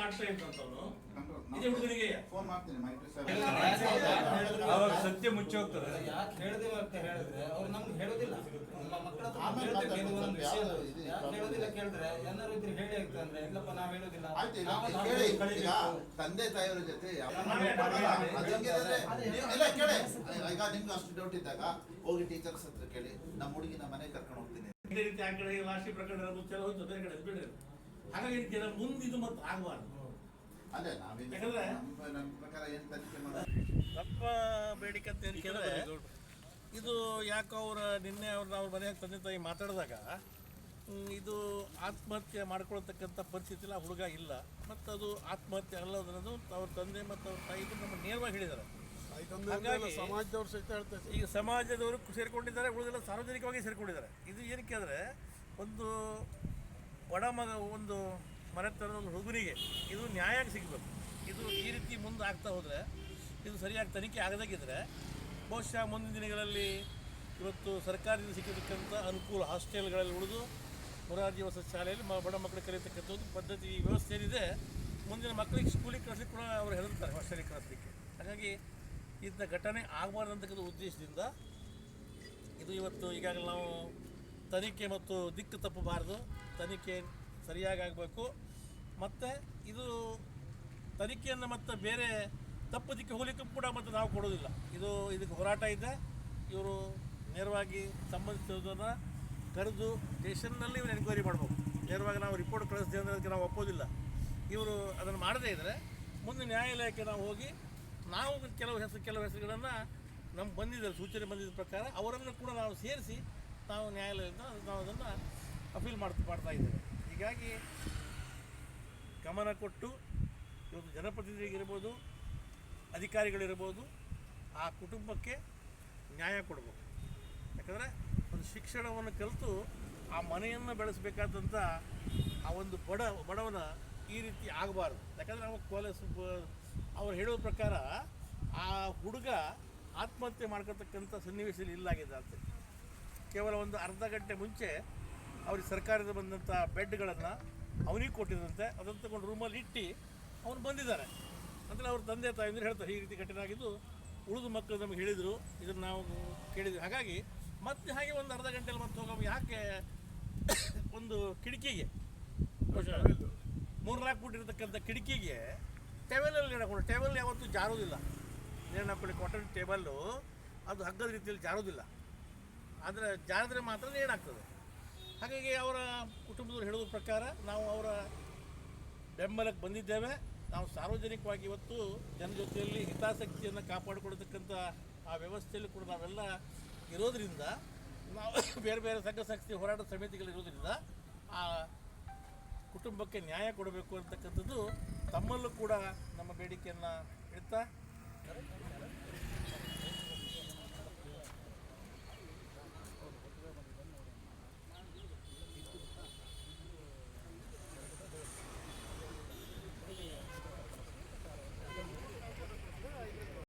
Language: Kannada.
ಆಡ್ತಾ ಇದ್ದಂತವನು ಇದೇ ಹುಡುಗನಿಗೆ ಫೋನ್ ಮಾಡ್ತೀನಿ ಅವಾಗ ಸತ್ಯ ಮುಚ್ಚಿ ಹೋಗ್ತದೆ. ಯಾಕೆ ಹೇಳಿದಿಲ್ಲ ಅಂತ ಹೇಳಿದ್ರೆ ಅವ್ರು ನಮ್ಗೆ ಹೇಳೋದಿಲ್ಲ. ನಮ್ಮ ಮಕ್ಕಳ ಹೇಳೋದಿಲ್ಲ ಕೇಳಿದ್ರೆ ಏನಾರು ಇದ್ರೆ ಹೇಳಿ ಆಗ್ತಂದ್ರೆ ಇಲ್ಲಪ್ಪ ನಾವ್ ಹೇಳೋದಿಲ್ಲ. ತಂದೆ ತಾಯಿಯವರ ಜೊತೆ ಈಗ ನಿಮ್ಗೆ ಅಷ್ಟು ಡೌಟ್ ಇದ್ದಾಗ ಹೋಗಿ ಟೀಚರ್ಸ್ ಹತ್ರ ಕೇಳಿ, ನಮ್ಮ ಹುಡುಗಿನ ಮನೆಗೆ ಕರ್ಕೊಂಡು ಹೋಗ್ತೀನಿ. ಇದೇ ರೀತಿ ಆ ಕಡೆ ರಾಷ್ಟ್ರೀಯ ಪ್ರಕರಣ ಮುಚ್ಚಲ ಹೋಯ್ತು, ಬೇರೆ ಕಡೆ ಬಿಡ್ರಿ. ಹಾಗಾಗಿ ಮುಂದೆ ಇದು ಮತ್ತೆ ಆಗಬಾರ್ದು. ಅದೇ ಯಾಕಂದ್ರೆ ನಮ್ಮ ಪ್ರಕಾರ ಏನ್ ತನಿಖೆ ಮಾಡೋದು ತಪ್ಪ ಬೇಡಿಕೆ ಅಂತ ಏನು ಕೇಳಿದ್ರೆ ಇದು ಯಾಕೆ ನಿನ್ನೆ ಅವ್ರ ಮನೆಯಾಗ ತಂದೆ ತಾಯಿ ಮಾತಾಡಿದಾಗ ಇದು ಆತ್ಮಹತ್ಯೆ ಮಾಡ್ಕೊಳ್ತಕ್ಕಂಥ ಪರಿಸ್ಥಿತಿಲ್ಲ, ಹುಡುಗ ಇಲ್ಲ, ಮತ್ತು ಅದು ಆತ್ಮಹತ್ಯೆ ಅಲ್ಲದನ್ನೋದು ಅವ್ರ ತಂದೆ ಮತ್ತು ಅವ್ರ ತಾಯಿ ನಮ್ಮ ನೇರವಾಗಿ ಹೇಳಿದ್ದಾರೆ. ಹಾಗಾಗಿ ಸಮಾಜದವ್ರು ಸಹಿತ ಹೇಳ್ತಾರೆ. ಈಗ ಸಮಾಜದವರು ಸೇರಿಕೊಂಡಿದ್ದಾರೆ, ಉಳಿದೆಲ್ಲ ಸಾರ್ವಜನಿಕವಾಗಿ ಸೇರಿಕೊಂಡಿದ್ದಾರೆ. ಇದು ಏನಕ್ಕೆ ಅಂದರೆ ಒಂದು ಬಡ ಒಂದು ಮನೆತನದ ಒಂದು ಹುಡುಗನಿಗೆ ಇದು ನ್ಯಾಯ ಸಿಗಬೇಕು. ಇದು ಈ ರೀತಿ ಮುಂದೆ ಆಗ್ತಾ ಹೋದರೆ, ಇದು ಸರಿಯಾಗಿ ತನಿಖೆ ಆಗದಾಗಿದ್ದರೆ ಬಹುಶಃ ಮುಂದಿನ ದಿನಗಳಲ್ಲಿ ಇವತ್ತು ಸರ್ಕಾರದಿಂದ ಸಿಕ್ಕತಕ್ಕಂಥ ಅನುಕೂಲ ಹಾಸ್ಟೆಲ್ಗಳಲ್ಲಿ ಉಳಿದು ಮೊರಾರ್ಜಿ ವಸತಿ ಶಾಲೆಯಲ್ಲಿ ಬಡ ಮಕ್ಕಳಿಗೆ ಕಲಿಯತಕ್ಕಂಥ ಒಂದು ಪದ್ಧತಿ ವ್ಯವಸ್ಥೆ ಏನಿದೆ, ಮುಂದಿನ ಮಕ್ಕಳಿಗೆ ಸ್ಕೂಲಿಗೆ ಕಳಿಸ್ಲಿಕ್ಕೆ ಕೂಡ ಅವರು ಹೆದರ್ತಾರೆ ಹಾಸ್ಟೆಲಿಗೆ ಕಳಿಸ್ಲಿಕ್ಕೆ. ಹಾಗಾಗಿ ಇಂಥ ಘಟನೆ ಆಗಬಾರ್ದಂತಕ್ಕಂಥ ಉದ್ದೇಶದಿಂದ ಇದು ಇವತ್ತು ಈಗಾಗಲೇ ನಾವು ತನಿಖೆ ಮತ್ತು ದಿಕ್ಕು ತಪ್ಪಬಾರ್ದು, ತನಿಖೆ ಸರಿಯಾಗಿ ಆಗಬೇಕು. ಮತ್ತು ಇದು ತನಿಖೆಯನ್ನು ಮತ್ತು ಬೇರೆ ತಪ್ಪು ದಿಕ್ಕು ಹೋಗಲಿಕ್ಕೂ ಕೂಡ ಮತ್ತು ನಾವು ಕೊಡೋದಿಲ್ಲ. ಇದಕ್ಕೆ ಹೋರಾಟ ಇದೆ. ಇವರು ನೇರವಾಗಿ ಸಂಬಂಧಿಸಿದನ್ನು ಕರೆದು ಸ್ಟೇಷನ್ನಲ್ಲಿ ಇವರು ಎನ್ಕ್ವೈರಿ ಮಾಡ್ಬೇಕು. ನೇರವಾಗಿ ನಾವು ರಿಪೋರ್ಟ್ ಕಳಿಸ್ತೀವಿ ಅಂದರೆ ಅದಕ್ಕೆ ನಾವು ಒಪ್ಪೋದಿಲ್ಲ. ಇವರು ಅದನ್ನು ಮಾಡದೇ ಇದ್ದರೆ ಮುಂದೆ ನ್ಯಾಯಾಲಯಕ್ಕೆ ನಾವು ಹೋಗಿ ನಾವು ಕೆಲವು ಹೆಸರುಗಳನ್ನು ನಮ್ಗೆ ಬಂದಿದ್ದಾರೆ, ಸೂಚನೆ ಬಂದಿದ್ದ ಪ್ರಕಾರ ಅವರನ್ನು ಕೂಡ ನಾವು ಸೇರಿಸಿ ನಾವು ನ್ಯಾಯಾಲಯದಿಂದ ನಾವು ಅದನ್ನು ಅಪೀಲ್ ಮಾಡ್ತಾ ಇದ್ದೇವೆ. ಹೀಗಾಗಿ ಗಮನ ಕೊಟ್ಟು ಇವತ್ತು ಜನಪ್ರತಿನಿಧಿಗಳಿರ್ಬೋದು, ಅಧಿಕಾರಿಗಳಿರ್ಬೋದು, ಆ ಕುಟುಂಬಕ್ಕೆ ನ್ಯಾಯ ಕೊಡಬೇಕು. ಯಾಕಂದರೆ ಒಂದು ಶಿಕ್ಷಣವನ್ನು ಕಲಿತು ಆ ಮನೆಯನ್ನು ಬೆಳೆಸಬೇಕಾದಂಥ ಆ ಒಂದು ಬಡವನ ಈ ರೀತಿ ಆಗಬಾರ್ದು. ಯಾಕಂದರೆ ನಾವು ಅವ್ರು ಹೇಳೋ ಪ್ರಕಾರ ಆ ಹುಡುಗ ಆತ್ಮಹತ್ಯೆ ಮಾಡ್ಕೊತಕ್ಕಂಥ ಸನ್ನಿವೇಶದಲ್ಲಿ ಇಲ್ಲಾಗಿದೆ ಅಂತ. ಕೇವಲ ಒಂದು ಅರ್ಧ ಗಂಟೆ ಮುಂಚೆ ಅವ್ರಿಗೆ ಸರ್ಕಾರದ ಬಂದಂಥ ಬೆಡ್ಗಳನ್ನು ಅವನಿಗೆ ಕೊಟ್ಟಿದ್ದಂತೆ, ಅದನ್ನು ತಗೊಂಡು ರೂಮಲ್ಲಿ ಇಟ್ಟು ಅವನು ಬಂದಿದ್ದಾರೆ ಅಂದರೆ ಅವ್ರ ತಂದೆ ತಾಯಿ ಹೇಳ್ತಾರೆ ಈ ರೀತಿ ಘಟನೆ ಆಗಿದ್ದು. ಉಳಿದ ಮಕ್ಕಳು ನಮಗೆ ಹೇಳಿದರು, ಇದನ್ನು ನಾವು ಕೇಳಿದ್ವಿ. ಹಾಗಾಗಿ ಮತ್ತೆ ಹಾಗೆ ಒಂದು ಅರ್ಧ ಗಂಟೆಯಲ್ಲಿ ಮತ್ತೆ ಹೋಗೋ ಯಾಕೆ ಒಂದು ಕಿಟಕಿಗೆ 3-4 ಫೂಟ್ ಇರತಕ್ಕಂಥ ಕಿಟಕಿಗೆ ಟೇಬಲಲ್ಲಿ ನೇಣಾಕೊಂಡು, ಟೇಬಲ್ ಯಾವತ್ತೂ ಜಾರೋದಿಲ್ಲ. ನೇಣಾಕೊಳ್ಳಿ ಕಾಟನ್ ಟೇಬಲ್ಲು ಅದು ಹಗ್ಗದ ರೀತಿಯಲ್ಲಿ ಜಾರೋದಿಲ್ಲ, ಆದರೆ ಜಾರಿದ್ರೆ ಮಾತ್ರ ನೇಣಾಗ್ತದೆ. ಹಾಗಾಗಿ ಅವರ ಕುಟುಂಬದವರು ಹೇಳೋದ್ರ ಪ್ರಕಾರ ನಾವು ಅವರ ಬೆಂಬಲಕ್ಕೆ ಬಂದಿದ್ದೇವೆ. ನಾವು ಸಾರ್ವಜನಿಕವಾಗಿ ಇವತ್ತು ಜನ ಜೊತೆಯಲ್ಲಿ ಹಿತಾಸಕ್ತಿಯನ್ನು ಕಾಪಾಡಿಕೊಳ್ತಕ್ಕಂಥ ಆ ವ್ಯವಸ್ಥೆಯಲ್ಲಿ ಕೂಡ ನಾವೆಲ್ಲ ಇರೋದರಿಂದ, ನಾವು ಬೇರೆ ಬೇರೆ ಸಂಘ ಸಂಸ್ಥೆ ಹೋರಾಟ ಸಮಿತಿಗಳಿರೋದ್ರಿಂದ ಆ ಕುಟುಂಬಕ್ಕೆ ನ್ಯಾಯ ಕೊಡಬೇಕು ಅಂತಕ್ಕಂಥದ್ದು ತಮ್ಮಲ್ಲೂ ಕೂಡ ನಮ್ಮ ಬೇಡಿಕೆಯನ್ನು ಇಡ್ತಾ